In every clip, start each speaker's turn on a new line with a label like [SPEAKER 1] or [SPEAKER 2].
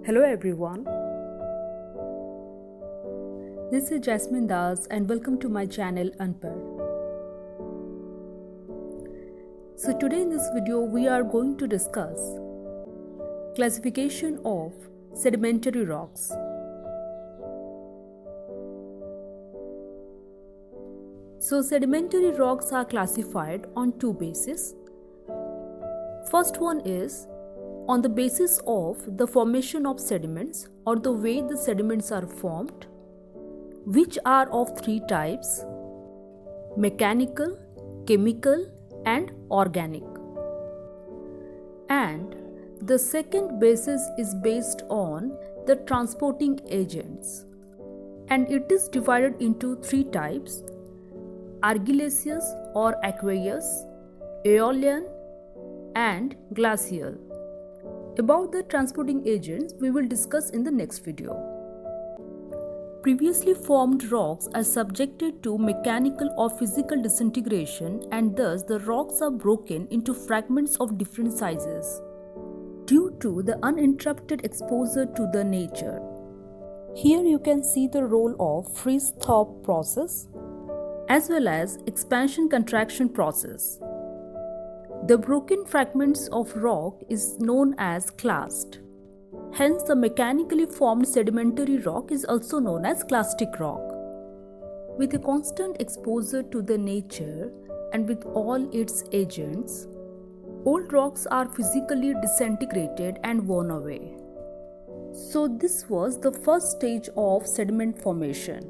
[SPEAKER 1] Hello everyone. This is Jasmine Das and welcome to my channel Unpar. So today in this video we are going to discuss classification of sedimentary rocks. So sedimentary rocks are classified on two bases. First one is on the basis of the formation of sediments or the way the sediments are formed, which are of three types: mechanical, chemical and organic. And the second basis is based on the transporting agents, and it is divided into three types: argillaceous or aqueous, aeolian and glacial. About the transporting agents we will discuss in the next video. Previously formed rocks are subjected to mechanical or physical disintegration, and thus the rocks are broken into fragments of different sizes due to the uninterrupted exposure to the nature. Here you can see the role of freeze-thaw process as well as expansion-contraction process. The broken fragments of rock is known as clast. Hence, the mechanically formed sedimentary rock is also known as clastic rock. With a constant exposure to the nature and with all its agents, old rocks are physically disintegrated and worn away. So this was the first stage of sediment formation.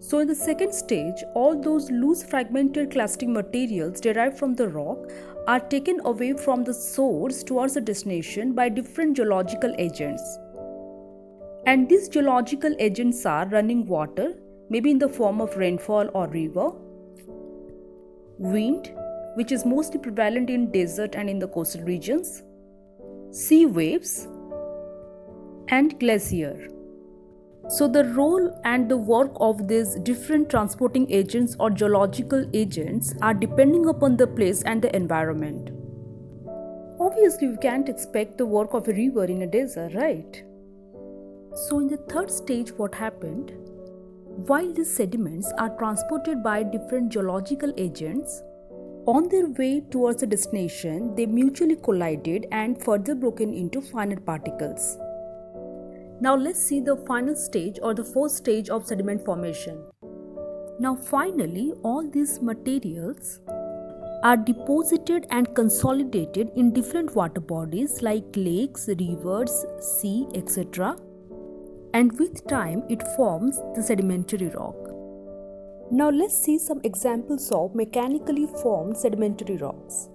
[SPEAKER 1] So in the second stage, all those loose fragmented clastic materials derived from the rock are taken away from the source towards the destination by different geological agents. And these geological agents are running water, maybe in the form of rainfall or river, wind, which is mostly prevalent in desert and in the coastal regions, sea waves, and glacier. So the role and the work of these different transporting agents or geological agents are depending upon the place and the environment. Obviously, we can't expect the work of a river in a desert, right? So in the third stage, what happened? While these sediments are transported by different geological agents, on their way towards the destination, they mutually collided and further broken into finer particles. Now let's see the final stage or the fourth stage of sediment formation. Now finally, all these materials are deposited and consolidated in different water bodies like lakes, rivers, sea, etc. And with time, it forms the sedimentary rock. Now let's see some examples of mechanically formed sedimentary rocks.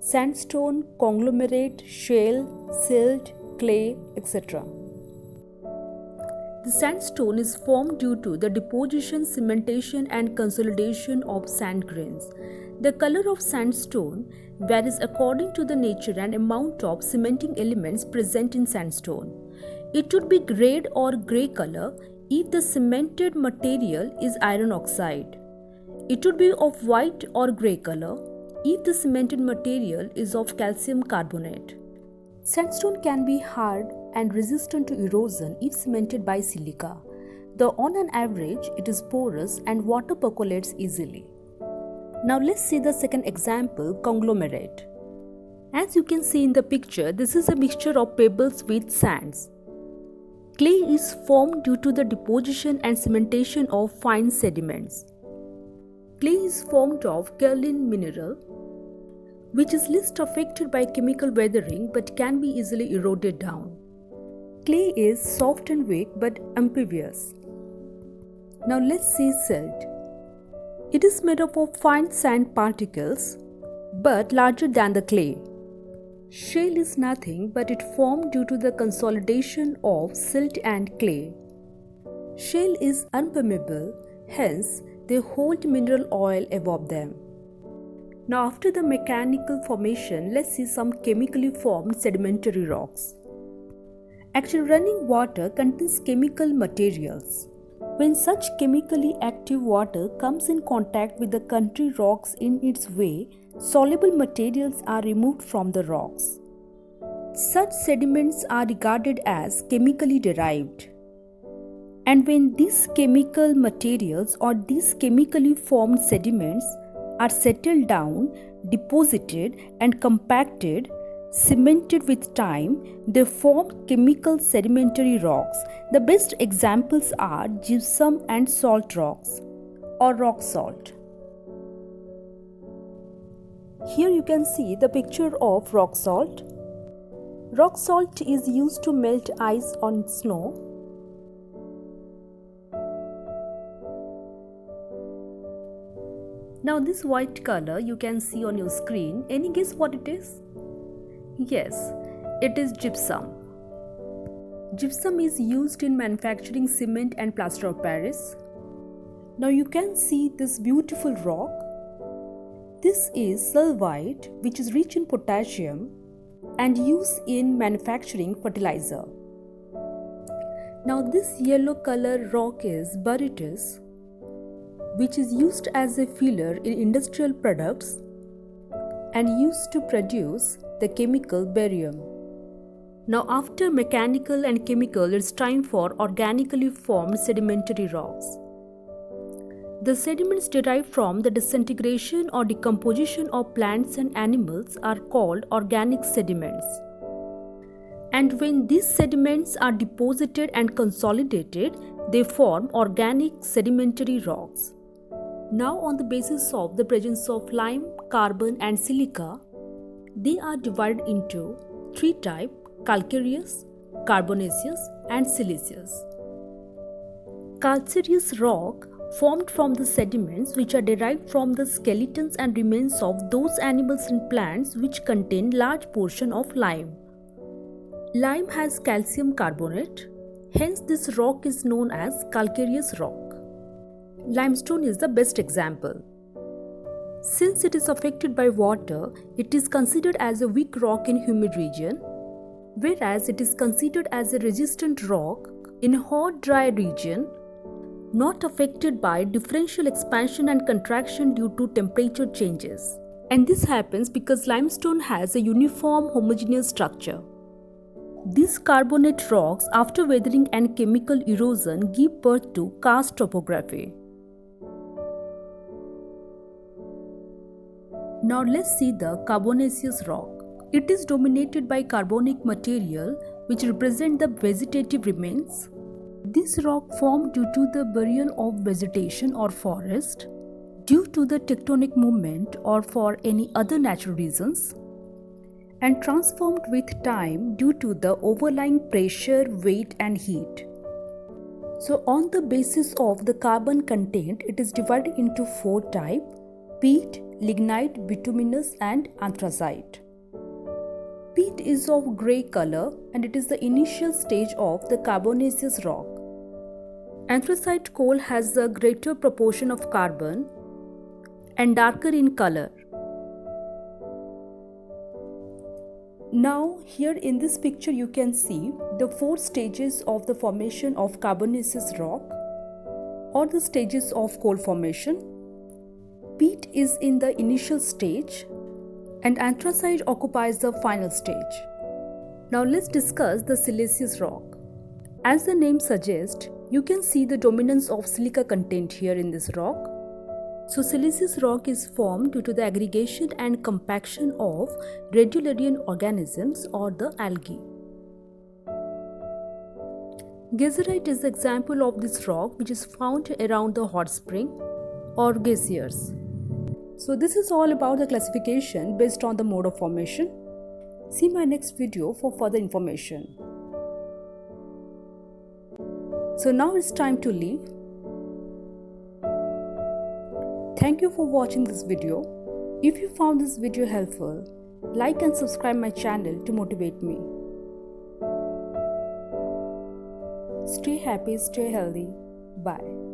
[SPEAKER 1] Sandstone, conglomerate, shale, silt, clay, etc. The sandstone is formed due to the deposition, cementation and consolidation of sand grains. The color of sandstone varies according to the nature and amount of cementing elements present in sandstone. It would be red or grey color if the cemented material is iron oxide. It would be of white or grey color if the cemented material is of calcium carbonate. Sandstone can be hard and resistant to erosion if cemented by silica, though on an average it is porous and water percolates easily. Now let's see the second example, conglomerate. As you can see in the picture, this is a mixture of pebbles with sands. Clay is formed due to the deposition and cementation of fine sediments. Clay is formed of kaolin mineral, which is least affected by chemical weathering but can be easily eroded down. Clay is soft and weak but impervious. Now let's see silt. It is made up of fine sand particles but larger than the clay. Shale is nothing but it formed due to the consolidation of silt and clay. Shale is unpermeable, hence they hold mineral oil above them. Now after the mechanical formation, let's see some chemically formed sedimentary rocks. Actually, running water contains chemical materials. When such chemically active water comes in contact with the country rocks in its way, soluble materials are removed from the rocks. Such sediments are regarded as chemically derived. And when these chemical materials or these chemically formed sediments are settled down, deposited and compacted, cemented with time, they form chemical sedimentary rocks. The best examples are gypsum and salt rocks or rock salt. Here you can see the picture of rock salt. Rock salt is used to melt ice on snow. Now this white color you can see on your screen. Any guess what it is? Yes, it is gypsum. Gypsum is used in manufacturing cement and plaster of Paris. Now you can see this beautiful rock. This is sylvite, which is rich in potassium and used in manufacturing fertilizer. Now this yellow color rock is barytes, which is used as a filler in industrial products and used to produce the chemical barium. Now after mechanical and chemical, it's time for organically formed sedimentary rocks. The sediments derived from the disintegration or decomposition of plants and animals are called organic sediments. And when these sediments are deposited and consolidated, they form organic sedimentary rocks. Now on the basis of the presence of lime, carbon and silica, they are divided into three types: calcareous, carbonaceous and siliceous. Calcareous rock formed from the sediments which are derived from the skeletons and remains of those animals and plants which contain large portion of lime. Lime has calcium carbonate, hence this rock is known as calcareous rock. Limestone is the best example. Since it is affected by water, it is considered as a weak rock in humid region, whereas it is considered as a resistant rock in hot dry region, not affected by differential expansion and contraction due to temperature changes. And this happens because limestone has a uniform homogeneous structure. These carbonate rocks, after weathering and chemical erosion, give birth to karst topography. Now let's see the carbonaceous rock. It is dominated by carbonic material which represent the vegetative remains. This rock formed due to the burial of vegetation or forest, due to the tectonic movement or for any other natural reasons, and transformed with time due to the overlying pressure, weight and heat. So on the basis of the carbon content, it is divided into four types: peat, lignite, bituminous and anthracite. Peat is of grey color and it is the initial stage of the carbonaceous rock. Anthracite coal has a greater proportion of carbon and darker in color. Now here in this picture you can see the four stages of the formation of carbonaceous rock or the stages of coal formation. Peat is in the initial stage and anthracite occupies the final stage. Now let's discuss the siliceous rock. As the name suggests, you can see the dominance of silica content here in this rock. So siliceous rock is formed due to the aggregation and compaction of radiolarian organisms or the algae. Geyserite is the example of this rock which is found around the hot spring or geysers. So this is all about the classification based on the mode of formation. See my next video for further information. So now it's time to leave. Thank you for watching this video. If you found this video helpful, like and subscribe my channel to motivate me. Stay happy, stay healthy. Bye.